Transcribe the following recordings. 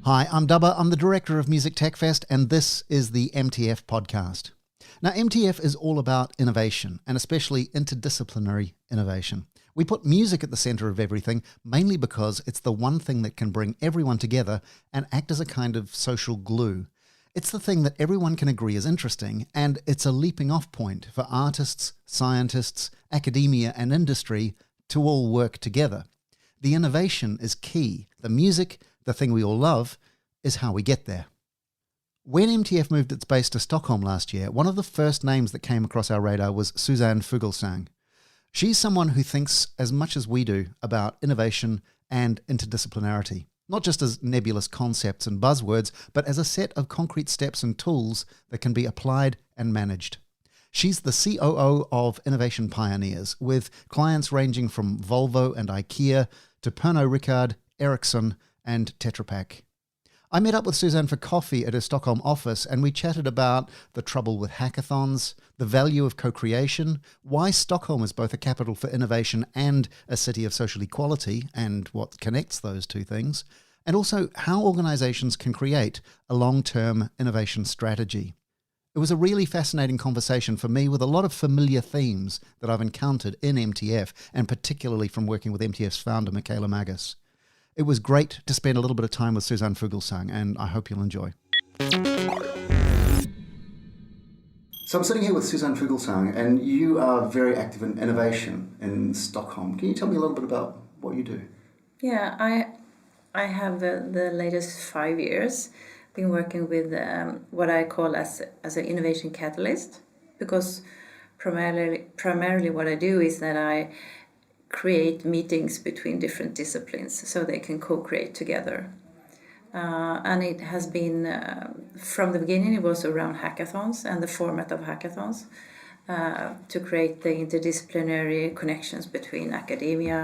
Hi, I'm Dubber. I'm the director of Music Telfest, and this is the MTF podcast. Now, MTF is all about innovation, and especially interdisciplinary innovation. We put music at the center of everything, mainly because it's the one thing that can bring everyone together and act as a kind of social glue. It's the thing that everyone can agree is interesting, and it's a leaping off point for artists, scientists, academia, and industry to all work together. The innovation is key. The music, the thing we all love, is how we get there. When MTF moved its base to Stockholm last year, one of the first names that came across our radar was Susanne Fuglsang. She's someone who thinks as much as we do about innovation and interdisciplinarity, not just as nebulous concepts and buzzwords, but as a set of concrete steps and tools that can be applied and managed. She's the COO of Innovation Pioneers, with clients ranging from Volvo and IKEA to Pernod Ricard, Ericsson, and Tetra Pak. I met up with Susanne for coffee at her Stockholm office, and we chatted about the trouble with hackathons, the value of co-creation, why Stockholm is both a capital for innovation and a city of social equality, and what connects those two things, and also how organizations can create a long-term innovation strategy. It was a really fascinating conversation for me with a lot of familiar themes that I've encountered in MTF, and particularly from working with MTF's founder, Michaela Magus. It was great to spend a little bit of time with Susanne Fuglsang, and I hope you'll enjoy. So I'm sitting here with Susanne Fuglsang, and you are very active in innovation in Stockholm. Can you tell me a little bit about what you do? Yeah, I have the latest 5 years been working with what I call as an innovation catalyst, because primarily what I do is that I create meetings between different disciplines so they can co-create together. And it has been, from the beginning, it was around hackathons and the format of hackathons to create the interdisciplinary connections between academia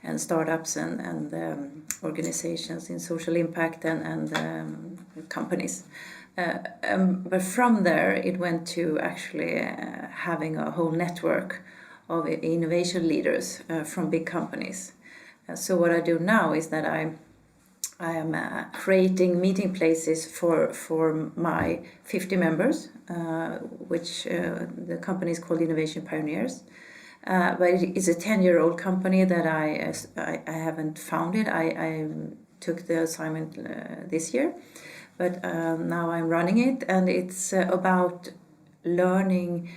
and startups and organizations in social impact and companies. But from there, it went to actually having a whole network of innovation leaders from big companies. So what I do now is that I am creating meeting places for my 50 members, which the company is called Innovation Pioneers. But it is a 10-year-old company that I haven't founded. I took the assignment this year, but now I'm running it, and it's about learning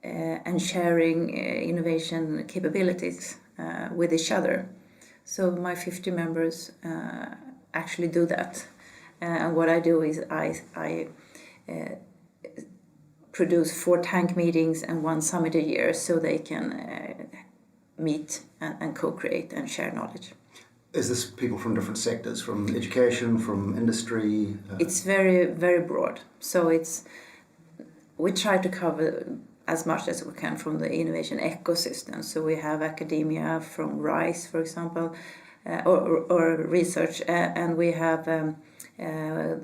and sharing innovation capabilities with each other. So my 50 members actually do that. And what I do is I produce 4 tank meetings and 1 summit a year so they can meet and co-create and share knowledge. Is this people from different sectors, from education, from industry? It's very, very broad. So we try to cover as much as we can from the innovation ecosystem. So we have academia from RISE, for example, or research, and we have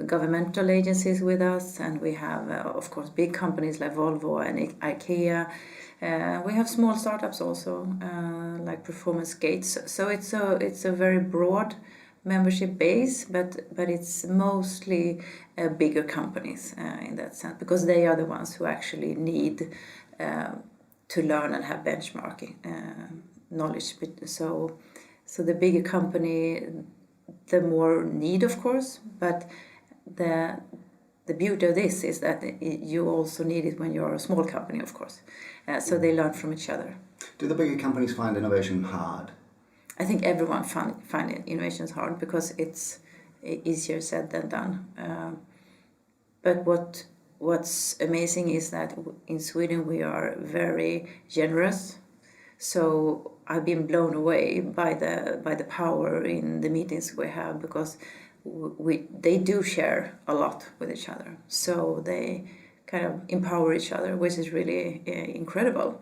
governmental agencies with us, and we have, of course, big companies like Volvo and IKEA. We have small startups also, like Performance Gates. So it's a very broad membership base, but it's mostly bigger companies in that sense, because they are the ones who actually need to learn and have benchmarking knowledge. So the bigger company, the more need, of course, but the beauty of this is that you also need it when you're a small company, of course. So they learn from each other. Do the bigger companies find innovation hard? I think everyone find innovations hard because it's easier said than done. But what's amazing is that in Sweden we are very generous. So I've been blown away by the power in the meetings we have, because they do share a lot with each other. So they kind of empower each other, which is really incredible.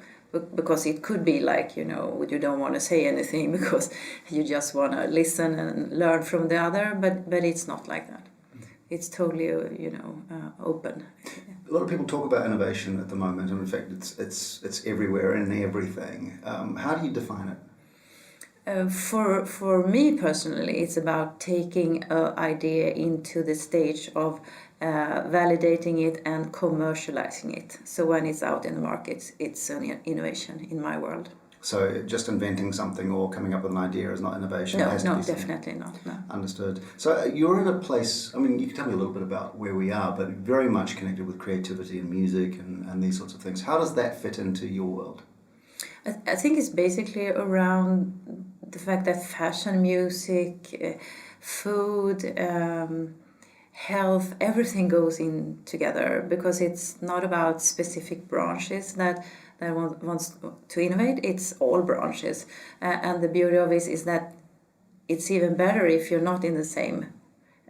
Because it could be like, you don't want to say anything because you just want to listen and learn from the other, but it's not like that. It's totally, open. A lot of people talk about innovation at the moment, and in fact, it's everywhere and everything. How do you define it? For me personally, it's about taking an idea into the stage of validating it and commercializing it. So when it's out in the market, it's an innovation in my world. So just inventing something or coming up with an idea is not innovation? No, it has to be definitely not. No. Understood. So you're in a place, I mean, you can tell me a little bit about where we are, but very much connected with creativity and music and these sorts of things. How does that fit into your world? I think it's basically around the fact that fashion, music, food, health, everything goes in together, because it's not about specific branches that wants to innovate. It's all branches, and the beauty of it is that it's even better if you're not in the same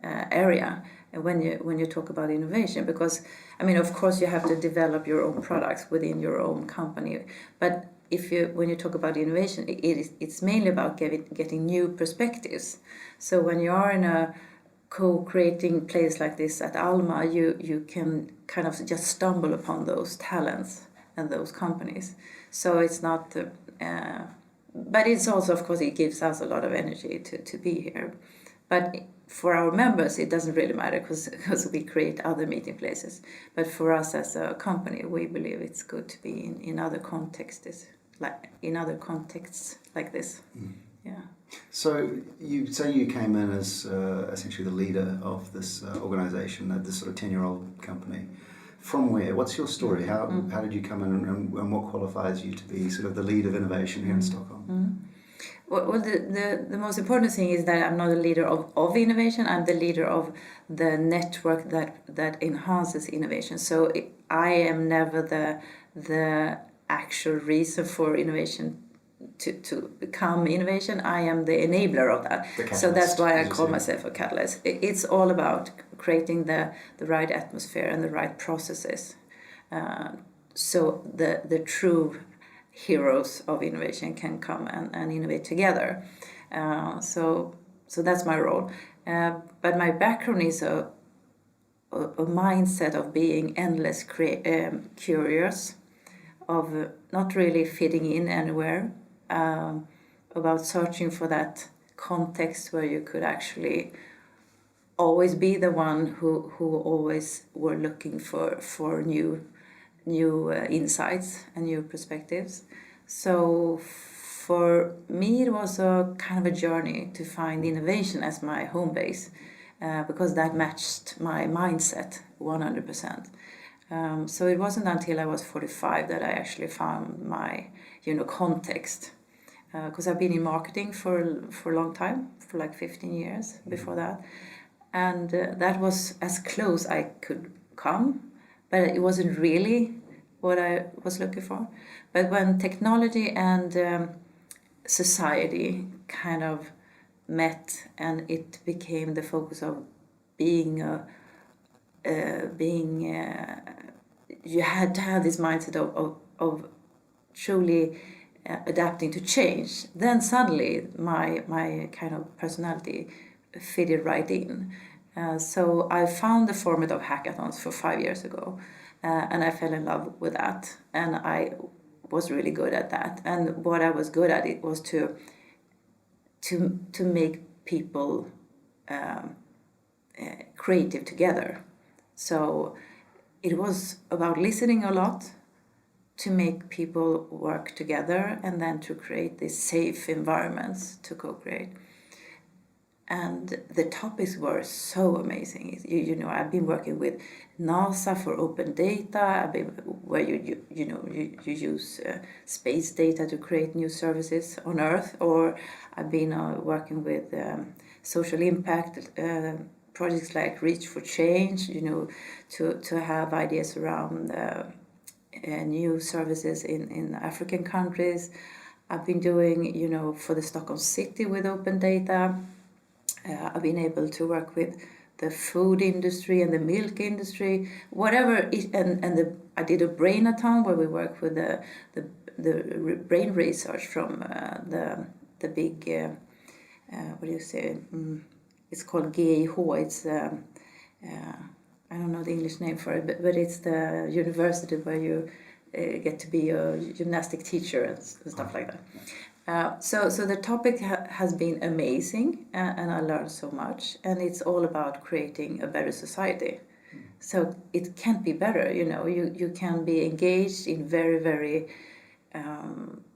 area when you talk about innovation, because I mean, of course you have to develop your own products within your own company, but when you talk about innovation, it's mainly about getting new perspectives. So when you are in a co-creating place like this at Alma, you can kind of just stumble upon those talents and those companies. So it's not, but it's also, of course, it gives us a lot of energy to be here. But for our members, it doesn't really matter because we create other meeting places. But for us as a company, we believe it's good to be in other contexts, like this. Mm. Yeah. So you say you came in as essentially the leader of this organisation, this sort of 10-year-old company. From where? What's your story? How did you come in, and what qualifies you to be sort of the lead of innovation here in Stockholm? Mm. Well, the most important thing is that I'm not a leader of innovation. I'm the leader of the network that enhances innovation. So I am never the actual reason for innovation to become innovation. I am the enabler of that. So that's why I call myself a catalyst. It's all about creating the right atmosphere and the right processes. So the true heroes of innovation can come and innovate together. So that's my role. But my background is a mindset of being endless curious, of not really fitting in anywhere, about searching for that context where you could actually always be the one who always were looking for new insights and new perspectives. So for me, it was a kind of a journey to find innovation as my home base, because that matched my mindset 100%. So it wasn't until I was 45 that I actually found my context, because I've been in marketing for a long time, for like 15 years before that, and that was as close I could come, but it wasn't really what I was looking for. But when technology and society kind of met, and it became the focus of being you had to have this mindset of truly adapting to change, then suddenly my kind of personality fitted right in. So I found the format of hackathons for 5 years ago, and I fell in love with that, and I was really good at that. And what I was good at, it was to make people creative together. So it was about listening a lot, to make people work together, and then to create these safe environments to co-create. And the topics were so amazing. I've been working with NASA for open data, where you use space data to create new services on Earth, or I've been working with social impact projects like Reach for Change, to have ideas around new services in African countries. I've been doing, for the Stockholm city with open data. I've been able to work with the food industry and the milk industry, whatever. I did a brainathon where we work with the brain research from the big what do you say? It's called GIH. It's I don't know the English name for it, but it's the university where you get to be a gymnastic teacher and stuff like that. So the topic has been amazing, and I learned so much. And it's all about creating a better society. So it can't be better. You can be engaged in very, very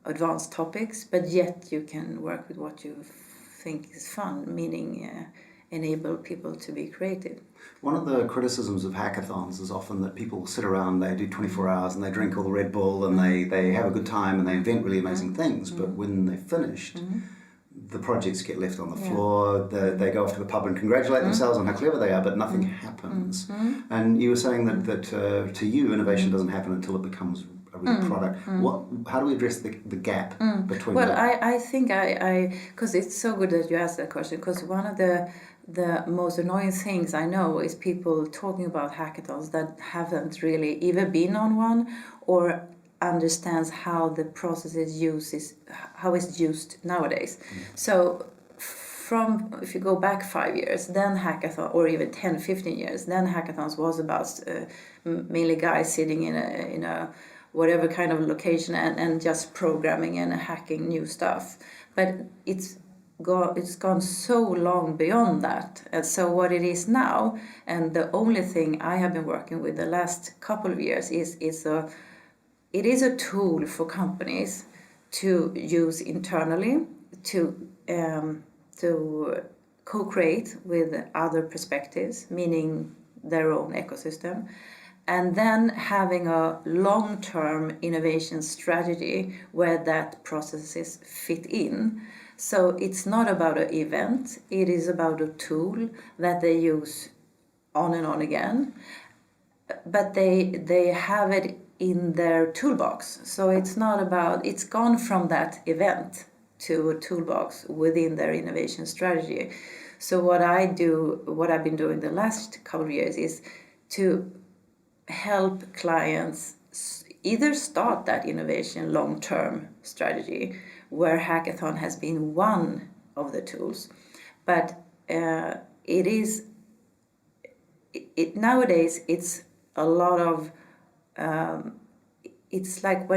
advanced topics, but yet you can work with what you think is fun, meaning enable people to be creative. One of the criticisms of hackathons is often that people sit around, they do 24 hours and they drink all the Red Bull and they have a good time and they invent really amazing things, but when they're finished, the projects get left on the floor, they go off to the pub and congratulate themselves on how clever they are, but nothing happens. And you were saying that to you, innovation doesn't happen until it becomes a real product. How do we address the gap between Well, I think because it's so good that you asked that question, because one of the most annoying things I know is people talking about hackathons that haven't really either been on one or understands how the process is used, how it's used nowadays. So if you go back 5 years, then hackathon, or even 10, 15 years, then hackathons was about mainly guys sitting in a whatever kind of location and just programming and hacking new stuff. But it's gone so long beyond that. And so what it is now, and the only thing I have been working with the last couple of years it is a tool for companies to use internally to co-create with other perspectives, meaning their own ecosystem, and then having a long-term innovation strategy where that processes fit in. So it's not about an event, it is about a tool that they use on and on again, but they have it in their toolbox. So it's gone from that event to a toolbox within their innovation strategy. So what I've been doing the last couple of years is to help clients either start that innovation long-term strategy, where hackathon has been one of the tools, but nowadays it's a lot of it's like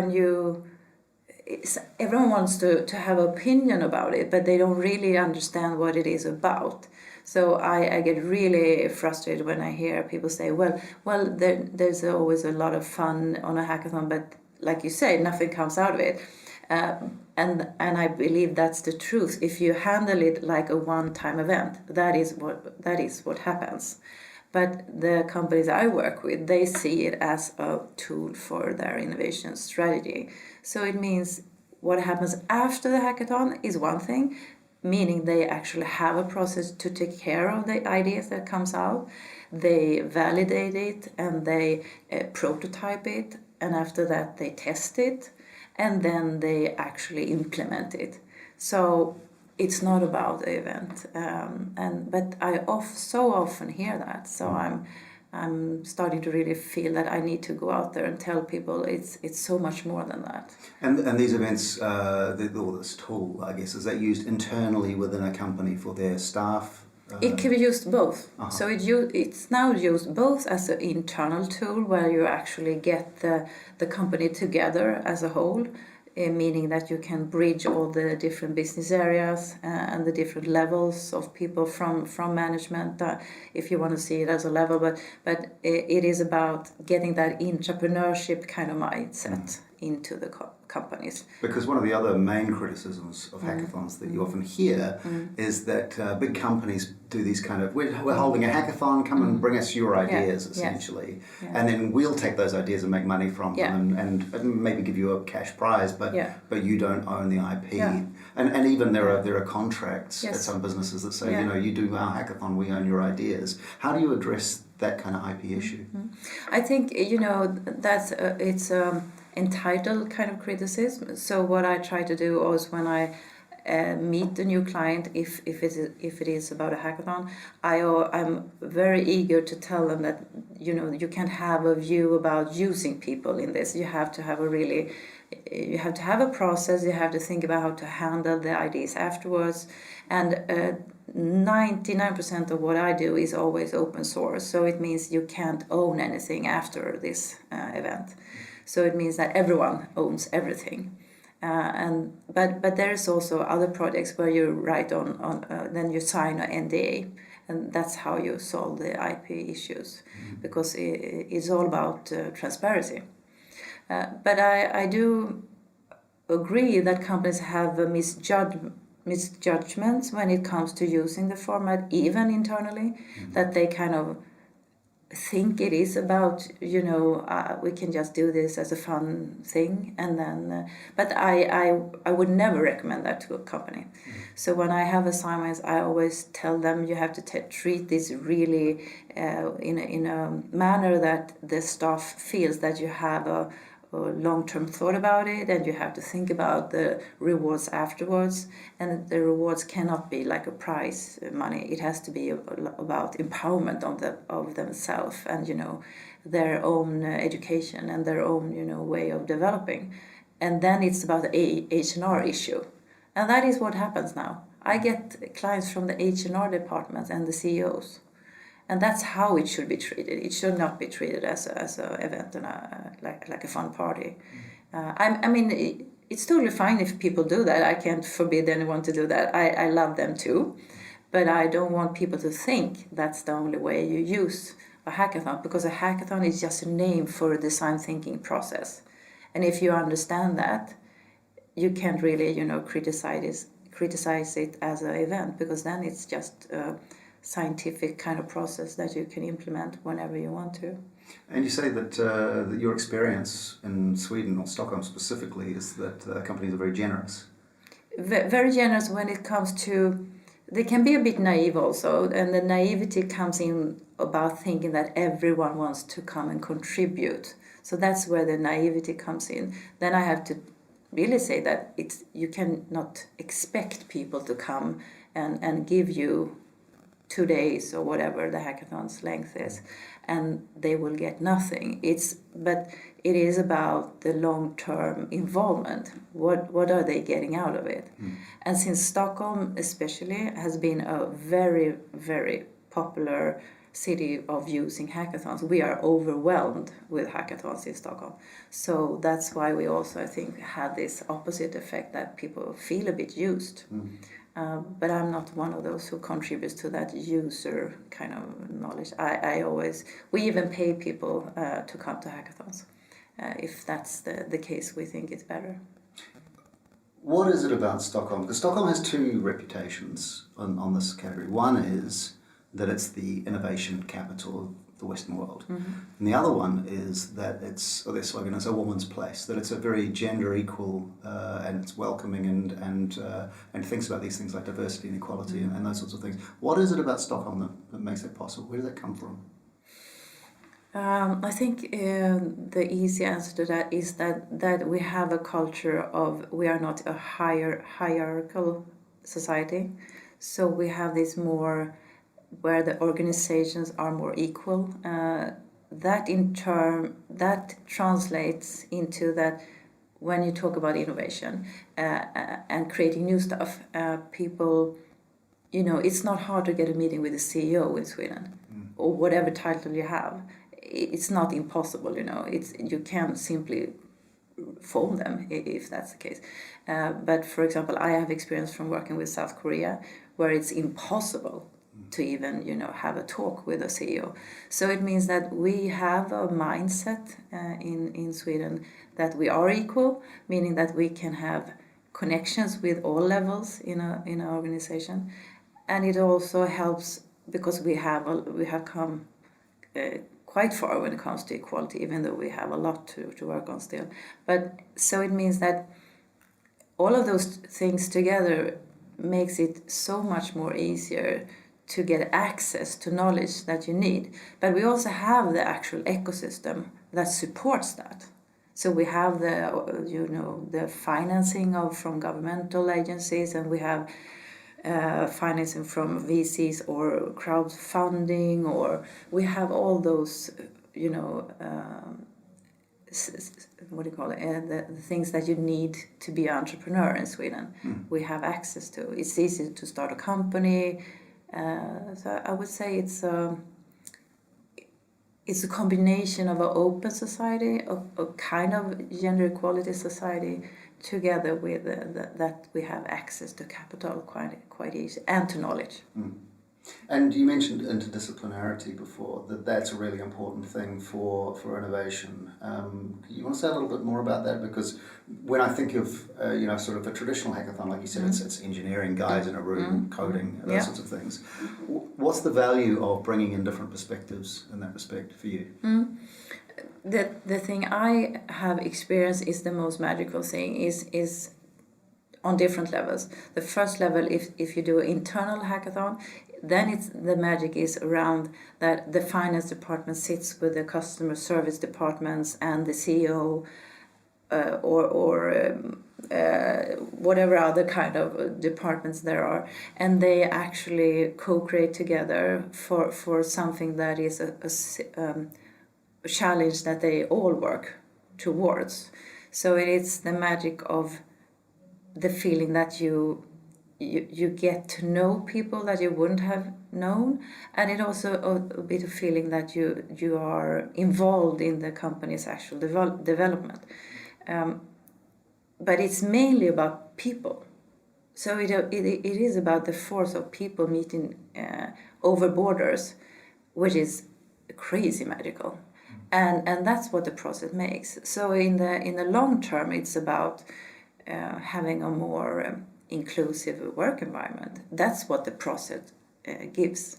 everyone wants to have an opinion about it, but they don't really understand what it is about. So I get really frustrated when I hear people say, well, there's always a lot of fun on a hackathon, but like you say, nothing comes out of it. And I believe that's the truth. If you handle it like a one-time event, that is what happens. But the companies I work with, they see it as a tool for their innovation strategy. So it means what happens after the hackathon is one thing, meaning they actually have a process to take care of the ideas that comes out. They validate it and they prototype it, and after that they test it, and then they actually implement it. So it's not about the event, but I so often hear that. So I'm starting to really feel that I need to go out there and tell people it's so much more than that. And these events, or this tool, I guess, is that used internally within a company for their staff? It can be used both. So it's now used both as an internal tool where you actually get the company together as a whole, meaning that you can bridge all the different business areas and the different levels of people from management, if you want to see it as a level, but it is about getting that entrepreneurship kind of mindset into the companies. Because one of the other main criticisms of hackathons that you often hear is that big companies do these kind of, we're holding a hackathon, come and bring us your ideas, essentially. Yes. And then we'll take those ideas and make money from them and maybe give you a cash prize, but you don't own the IP. Yeah. And even there are contracts at some businesses that say, you do our hackathon, we own your ideas. How do you address that kind of IP issue? I think, that's it's entitled kind of criticism. So what I try to do is when I meet a new client, if it is about a hackathon, I'm very eager to tell them that you can't have a view about using people in this. You have to have a process. You have to think about how to handle the ideas afterwards, and 99% of what I do is always open source. So it means you can't own anything after this event. So it means that everyone owns everything. But there is also other projects where you write on then you sign an NDA, and that's how you solve the IP issues, because it's all about transparency. But I do agree that companies have misjudgments when it comes to using the format, even internally, that they kind of think it is about, we can just do this as a fun thing, and then but I would never recommend that to a company. So when I have assignments, I always tell them you have to treat this really in a manner that the staff feels that you have a long-term thought about it, and you have to think about the rewards afterwards, and the rewards cannot be like a prize money. It has to be about empowerment of themselves, and their own education and their own way of developing. And then it's about the H&R issue, and that is what happens now. I get clients from the H&R departments and the CEOs. And that's how it should be treated. It should not be treated as a event and like a fun party. I mean, it's totally fine if people do that. I can't forbid anyone to do that. I love them too. But I don't want people to think that's the only way you use a hackathon, because a hackathon is just a name for a design thinking process. And if you understand that, you can't really, criticize it as an event, because then it's just scientific kind of process that you can implement whenever you want to. And you say that your experience in Sweden, or Stockholm specifically, is that companies are very generous. Very generous when it comes to, they can be a bit naive also, and the naivety comes in about thinking that everyone wants to come and contribute. So that's where the naivety comes in. Then I have to really say that you cannot expect people to come and give you 2 days or whatever the hackathon's length is, and they will get nothing. But it is about the long-term involvement. What are they getting out of it? And since Stockholm especially has been a very, very popular city of using hackathons, we are overwhelmed with hackathons in Stockholm. So that's why we also, I think, had this opposite effect, that people feel a bit used. But I'm not one of those who contributes to that user kind of knowledge. We even pay people to come to hackathons. If that's the case, we think it's better. What is it about Stockholm? Because Stockholm has two reputations on this category. One is that it's the innovation capital of the Western world. And the other one is that their slogan is a woman's place, that it's a very gender equal and it's welcoming and thinks about these things like diversity and equality and those sorts of things. What is it about Stockholm that makes it possible? Where does that come from? I think the easy answer to that is that we have a culture of, we are not a hierarchical society. So we have this more where the organizations are more equal. That in turn, that translates into that when you talk about innovation and creating new stuff, people, it's not hard to get a meeting with the CEO in Sweden or whatever title you have. It's not impossible, you can't simply phone them if that's the case. But for example, I have experience from working with South Korea where it's impossible to even, have a talk with a CEO. So it means that we have a mindset in Sweden that we are equal, meaning that we can have connections with all levels in an organization. And it also helps because we have come quite far when it comes to equality, even though we have a lot to work on still. But so it means that all of those things together makes it so much more easier to get access to knowledge that you need. But we also have the actual ecosystem that supports that. So we have the financing from governmental agencies, and we have financing from VCs or crowdfunding, or we have all those, what do you call it? The things that you need to be an entrepreneur in Sweden. We have access to. It's easy to start a company. So I would say it's a combination of an open society, a kind of gender equality society, together with that we have access to capital quite easy, and to knowledge. And you mentioned interdisciplinarity before, that's a really important thing for innovation. You want to say a little bit more about that? Because when I think of, sort of a traditional hackathon, like you said, it's engineering guys in a room, coding, those sorts of things. What's the value of bringing in different perspectives in that respect for you? The thing I have experienced is the most magical thing is on different levels. The first level, if you do an internal hackathon, then the magic is around that the finance department sits with the customer service departments and the CEO or whatever other kind of departments there are, and they actually co-create together for something that is a challenge that they all work towards. So it's the magic of the feeling that you get to know people that you wouldn't have known, and it also a bit of feeling that you are involved in the company's actual development. But it's mainly about people. So it is about the force of people meeting over borders, which is crazy magical. And that's what the process makes. So in the long term, it's about having a more inclusive work environment. That's what the process gives.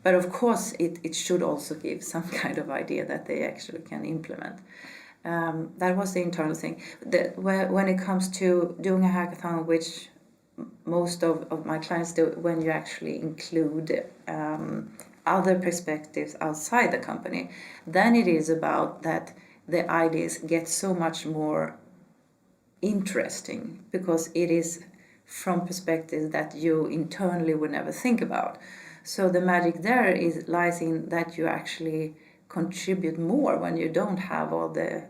But of course, it should also give some kind of idea that they actually can implement. That was the internal thing. When it comes to doing a hackathon, which most of my clients do, when you actually include other perspectives outside the company, then it is about that the ideas get so much more interesting, because it is from perspectives that you internally would never think about. So the magic there lies in that you actually contribute more when you don't have all the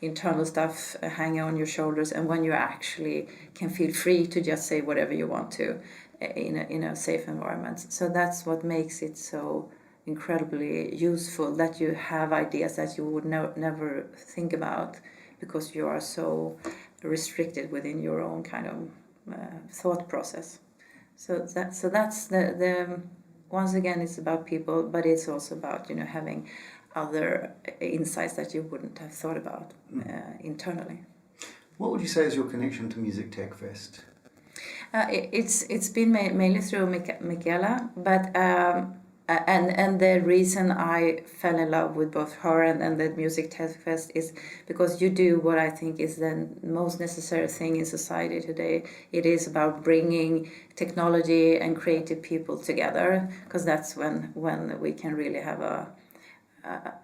internal stuff hanging on your shoulders, and when you actually can feel free to just say whatever you want to in a safe environment. So that's what makes it so incredibly useful, that you have ideas that you would never think about, because you are so restricted within your own kind of thought process. So that's the once again, it's about people, but it's also about having other insights that you wouldn't have thought about internally. What would you say is your connection to Music Techfest? It's been mainly through Michaela, but and the reason I fell in love with both her and the Music Telfest is because you do what I think is the most necessary thing in society today. It is about bringing technology and creative people together, because that's when we can really have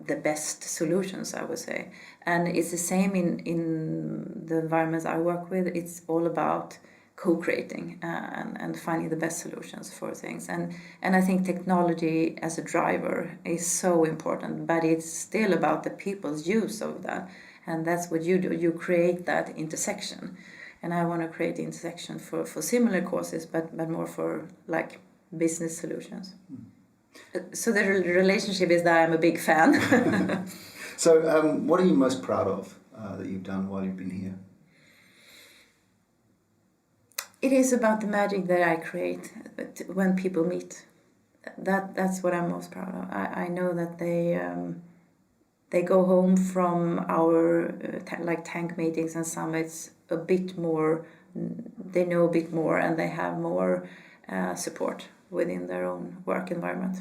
the best solutions, I would say. And it's the same in the environments I work with. It's all about co-creating and finding the best solutions for things. And I think technology as a driver is so important, but it's still about the people's use of that. And that's what you do. You create that intersection. And I want to create the intersection for similar courses, but more for like business solutions. So the relationship is that I'm a big fan. So what are you most proud of that you've done while you've been here? It is about the magic that I create when people meet. That's what I'm most proud of. I know that they go home from our tank meetings and summits a bit more. They know a bit more, and they have more support within their own work environment.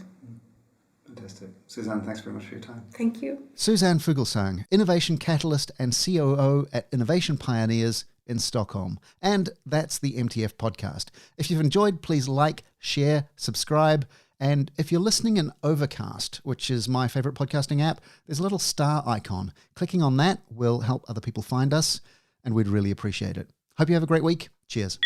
Fantastic. Susanne, thanks very much for your time. Thank you. Susanne Fuglsang, Innovation Catalyst and COO at Innovation Pioneers in Stockholm. And that's the MTF podcast. If you've enjoyed, please like, share, subscribe. And if you're listening in Overcast, which is my favorite podcasting app, there's a little star icon. Clicking on that will help other people find us, and we'd really appreciate it. Hope you have a great week. Cheers.